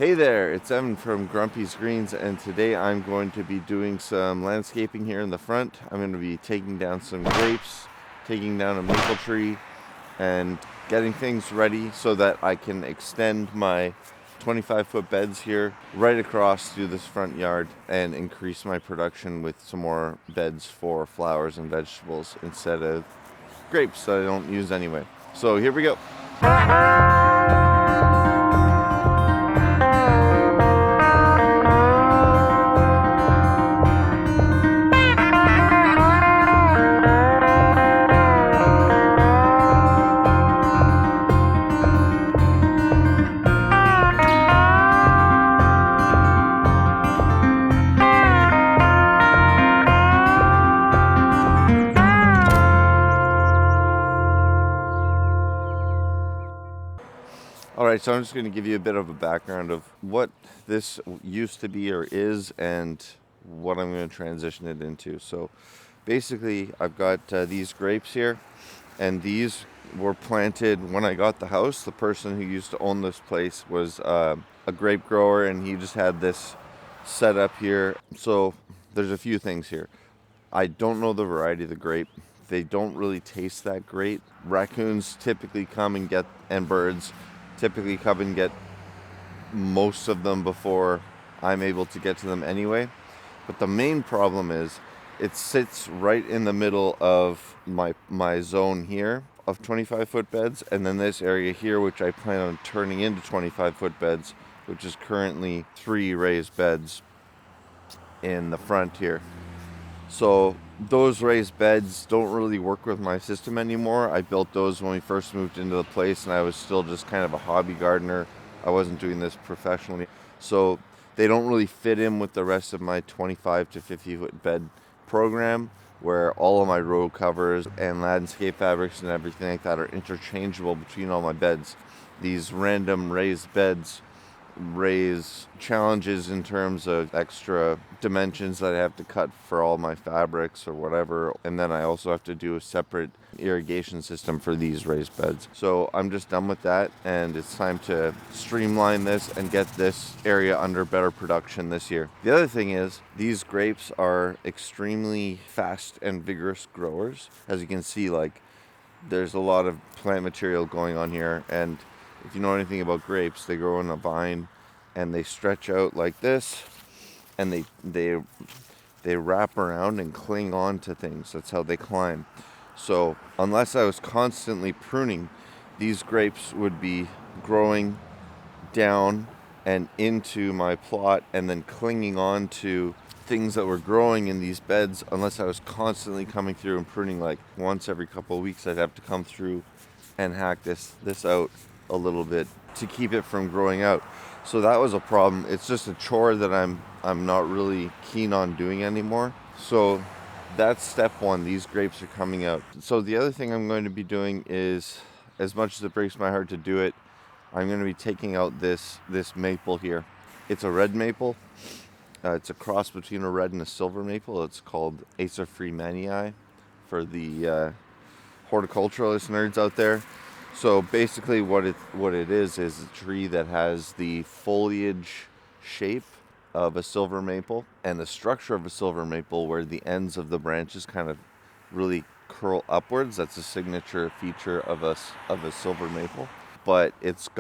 Hey there, it's Evan from Grumpy's Greens, and today I'm going to be doing some landscaping here in the front. I'm going to be taking down some grapes, taking down a maple tree, and getting things ready so that I can extend my 25-foot beds here right across through this front yard and increase my production with some more beds for flowers and vegetables instead of grapes that I don't use anyway. So here we go. Alright, so I'm just going to give you a bit of a background of what this used to be or is and what I'm going to transition it into. So basically, I've got these grapes here, and these were planted when I got the house. The person who used to own this place was a grape grower, and he just had this set up here. So there's a few things here. I don't know the variety of the grape. They don't really taste that great. Raccoons typically come and get, and birds typically come and get most of them before I'm able to get to them anyway. But the main problem is it sits right in the middle of my zone here of 25-foot beds, and then this area here, which I plan on turning into 25-foot beds, which is currently 3 raised beds in the front here. So those raised beds don't really work with my system anymore. I built those when we first moved into the place, and I was still just kind of a hobby gardener. I wasn't doing this professionally. So they don't really fit in with the rest of my 25 to 50 foot bed program, where all of my row covers and landscape fabrics and everything like that are interchangeable between all my beds. These random raised beds raise challenges in terms of extra dimensions that I have to cut for all my fabrics or whatever, and then I also have to do a separate irrigation system for these raised beds. So I'm just done with that, and it's time to streamline this and get this area under better production this year. The other thing is these grapes are extremely fast and vigorous growers. As you can see, like, there's a lot of plant material going on here, and if you know anything about grapes, they grow in a vine and they stretch out like this, and they wrap around and cling on to things. That's how they climb. So unless I was constantly pruning, these grapes would be growing down and into my plot and then clinging on to things that were growing in these beds. Unless I was constantly coming through and pruning, like once every couple of weeks, I'd have to come through and hack this out a little bit to keep it from growing out. So that was a problem. It's just a chore that I'm not really keen on doing anymore. So that's step one. These grapes are coming out. So the other thing I'm going to be doing is, as much as it breaks my heart to do it, I'm going to be taking out this maple here. It's a red maple. It's a cross between a red and a silver maple. It's called Acer Freemanii for the horticulturalist nerds out there. So basically what it is a tree that has the foliage shape of a silver maple and the structure of a silver maple, where the ends of the branches kind of really curl upwards. That's a signature feature of a silver maple. But it's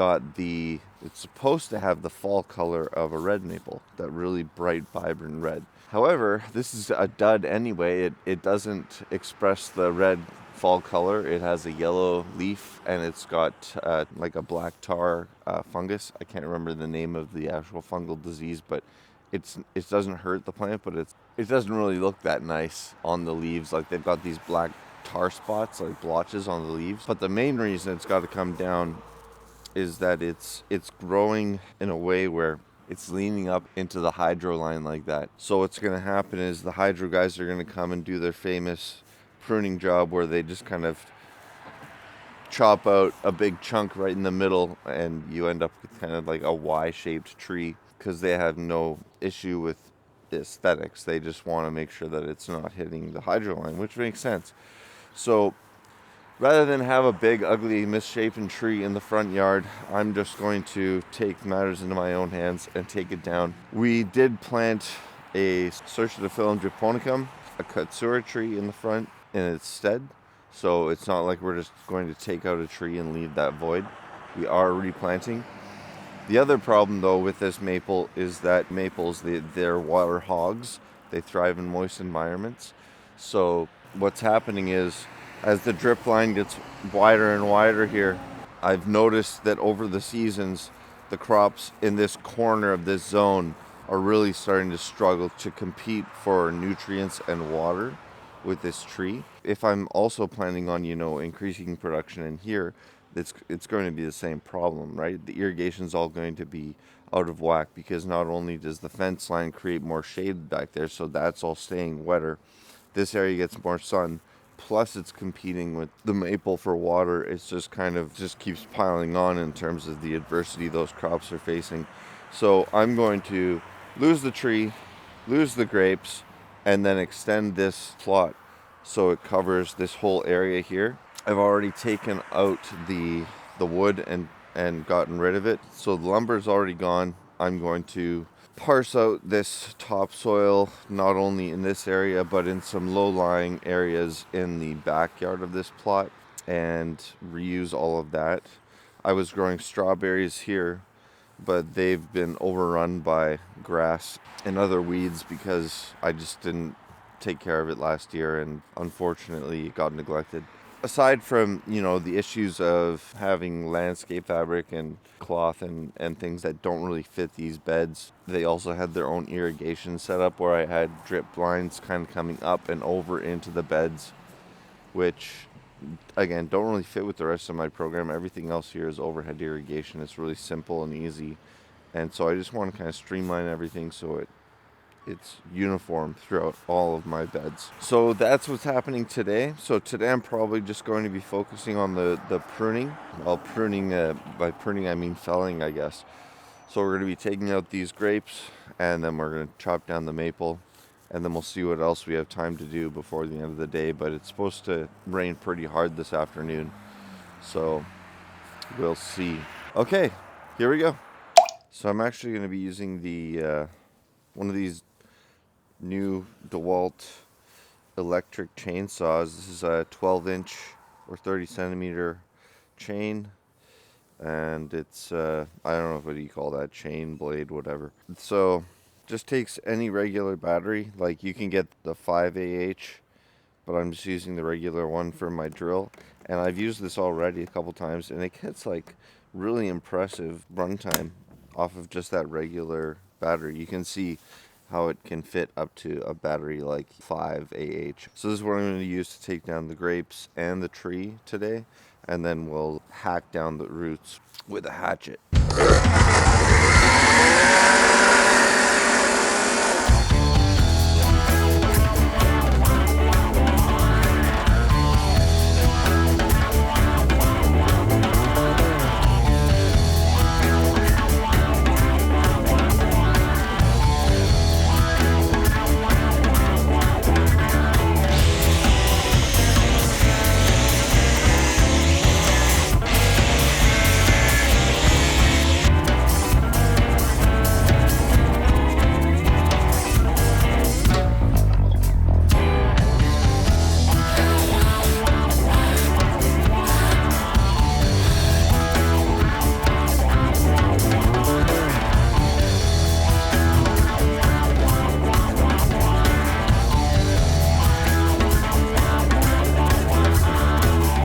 supposed to have the fall color of a red maple, that really bright, vibrant red. However, this is a dud anyway. It doesn't express the red fall color. It has a yellow leaf, and it's got like a black tar fungus. I can't remember the name of the actual fungal disease, but it doesn't hurt the plant, but it doesn't really look that nice on the leaves. Like, they've got these black tar spots, like blotches on the leaves. But the main reason it's got to come down is that it's growing in a way where it's leaning up into the hydro line like that. So what's going to happen is the hydro guys are going to come and do their famous pruning job, where they just kind of chop out a big chunk right in the middle, and you end up with kind of like a Y-shaped tree, because they have no issue with aesthetics. They just want to make sure that it's not hitting the hydro line, which makes sense. So rather than have a big, ugly, misshapen tree in the front yard, I'm just going to take matters into my own hands and take it down. We did plant a Cercidophyllum japonicum, a Katsura tree in the front in its stead. So it's not like we're just going to take out a tree and leave that void. We are replanting. The other problem though with this maple is that maples, they're water hogs. They thrive in moist environments. So what's happening is, as the drip line gets wider and wider here, I've noticed that over the seasons, the crops in this corner of this zone are really starting to struggle to compete for nutrients and water with this tree. If I'm also planning on, increasing production in here, it's going to be the same problem, right? The irrigation's all going to be out of whack because not only does the fence line create more shade back there, so that's all staying wetter, this area gets more sun, plus it's competing with the maple for water. It's just keeps piling on in terms of the adversity those crops are facing. So I'm going to lose the tree, lose the grapes, and then extend this plot so it covers this whole area here. I've already taken out the wood and gotten rid of it. So the lumber's already gone. I'm going to parse out this topsoil, not only in this area, but in some low-lying areas in the backyard of this plot, and reuse all of that. I was growing strawberries here, but they've been overrun by grass and other weeds because I just didn't take care of it last year, and unfortunately it got neglected. Aside from, the issues of having landscape fabric and cloth and things that don't really fit these beds, they also had their own irrigation setup where I had drip lines kind of coming up and over into the beds, which, again, don't really fit with the rest of my program. Everything else here is overhead irrigation. It's really simple and easy. And so I just want to kind of streamline everything so it's uniform throughout all of my beds. So that's what's happening today. So today I'm probably just going to be focusing on the pruning. Well, by pruning I mean felling, I guess. So we're going to be taking out these grapes, and then we're going to chop down the maple, and then we'll see what else we have time to do before the end of the day. But it's supposed to rain pretty hard this afternoon, so we'll see. Okay, here we go. So I'm actually going to be using the one of these new DeWalt electric chainsaws. This is a 12-inch or 30 centimeter chain, and it's I don't know, what do you call that, chain blade, whatever. So just takes any regular battery. Like, you can get the 5Ah, but I'm just using the regular one for my drill, and I've used this already a couple times, and it gets like really impressive runtime off of just that regular battery. You can see how it can fit up to a battery like 5Ah. So this is what I'm going to use to take down the grapes and the tree today, and then we'll hack down the roots with a hatchet.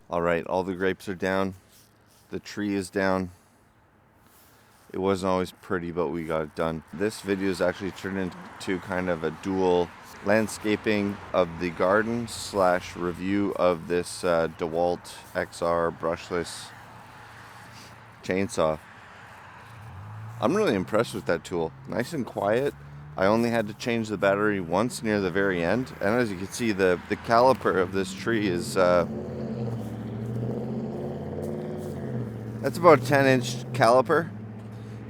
Alright, all the grapes are down. The tree is down. It wasn't always pretty, but we got it done. This video is actually turned into kind of a dual landscaping of the garden / review of this DeWalt XR brushless chainsaw. I'm really impressed with that tool. Nice and quiet. I only had to change the battery once near the very end, and as you can see, the caliper of this tree is that's about a 10-inch caliper.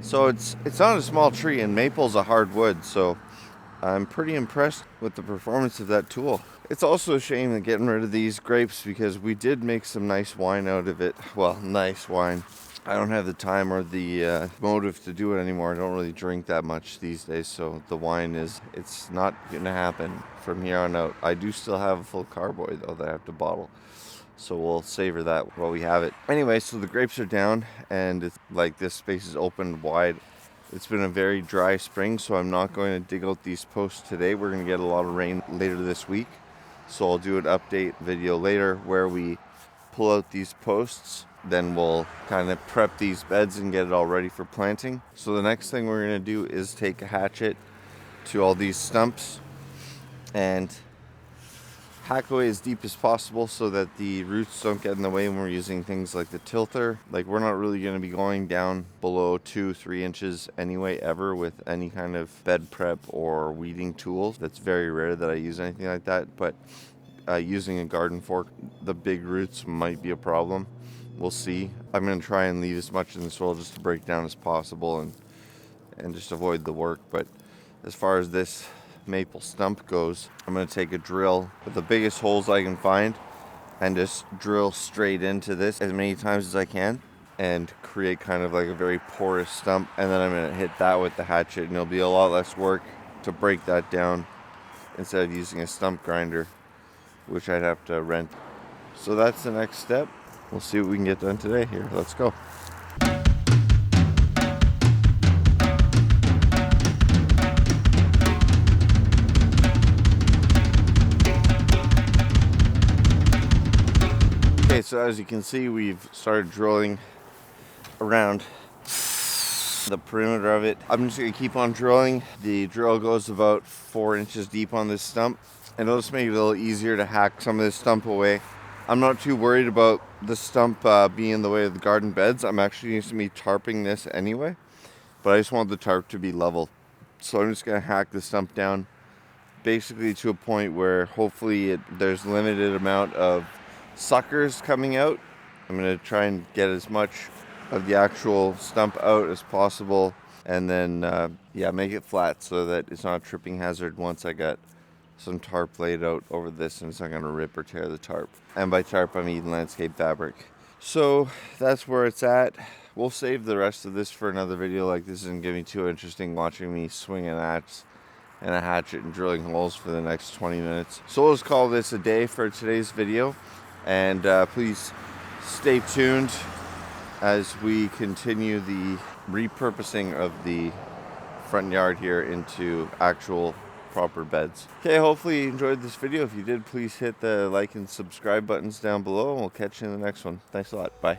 So it's not a small tree, and maple's a hard wood, so I'm pretty impressed with the performance of that tool. It's also a shame that getting rid of these grapes because we did make some nice wine out of it. Well, nice wine. I don't have the time or the motive to do it anymore. I don't really drink that much these days, so the wine it's not gonna happen from here on out. I do still have a full carboy though that I have to bottle, so we'll savor that while we have it. Anyway, so the grapes are down and it's like this space is opened wide. It's been a very dry spring, so I'm not going to dig out these posts today. We're going to get a lot of rain later this week, so I'll do an update video later where we pull out these posts. Then we'll kind of prep these beds and get it all ready for planting. So the next thing we're going to do is take a hatchet to all these stumps and hack away as deep as possible so that the roots don't get in the way when we're using things like the tilther. Like, we're not really going to be going down below 2-3 inches anyway ever with any kind of bed prep or weeding tools. That's very rare that I use anything like that, but using a garden fork, the big roots might be a problem. We'll see. I'm going to try and leave as much in the soil just to break down as possible and just avoid the work. But as far as this maple stump goes, I'm going to take a drill with the biggest holes I can find and just drill straight into this as many times as I can and create kind of like a very porous stump, and then I'm going to hit that with the hatchet, and it'll be a lot less work to break that down instead of using a stump grinder, which I'd have to rent. So that's the next step. We'll see what we can get done today. Here, let's go. Okay, so as you can see, we've started drilling around the perimeter of it. I'm just going to keep on drilling. The drill goes about 4 inches deep on this stump, and it'll just make it a little easier to hack some of this stump away. I'm not too worried about the stump being in the way of the garden beds. I'm actually used to me tarping this anyway, but I just want the tarp to be level. So I'm just going to hack the stump down basically to a point where hopefully there's limited amount of suckers coming out. I'm going to try and get as much of the actual stump out as possible, and then make it flat so that it's not a tripping hazard once I got some tarp laid out over this, and it's not going to rip or tear the tarp. And by tarp, I mean landscape fabric. So that's where it's at. We'll save the rest of this for another video. Like, this isn't going to be too interesting watching me swing an axe and a hatchet and drilling holes for the next 20 minutes. So we'll just call this a day for today's video. And please stay tuned as we continue the repurposing of the front yard here into actual proper beds. Okay, hopefully you enjoyed this video. If you did, please hit the like and subscribe buttons down below, and we'll catch you in the next one. Thanks a lot. Bye.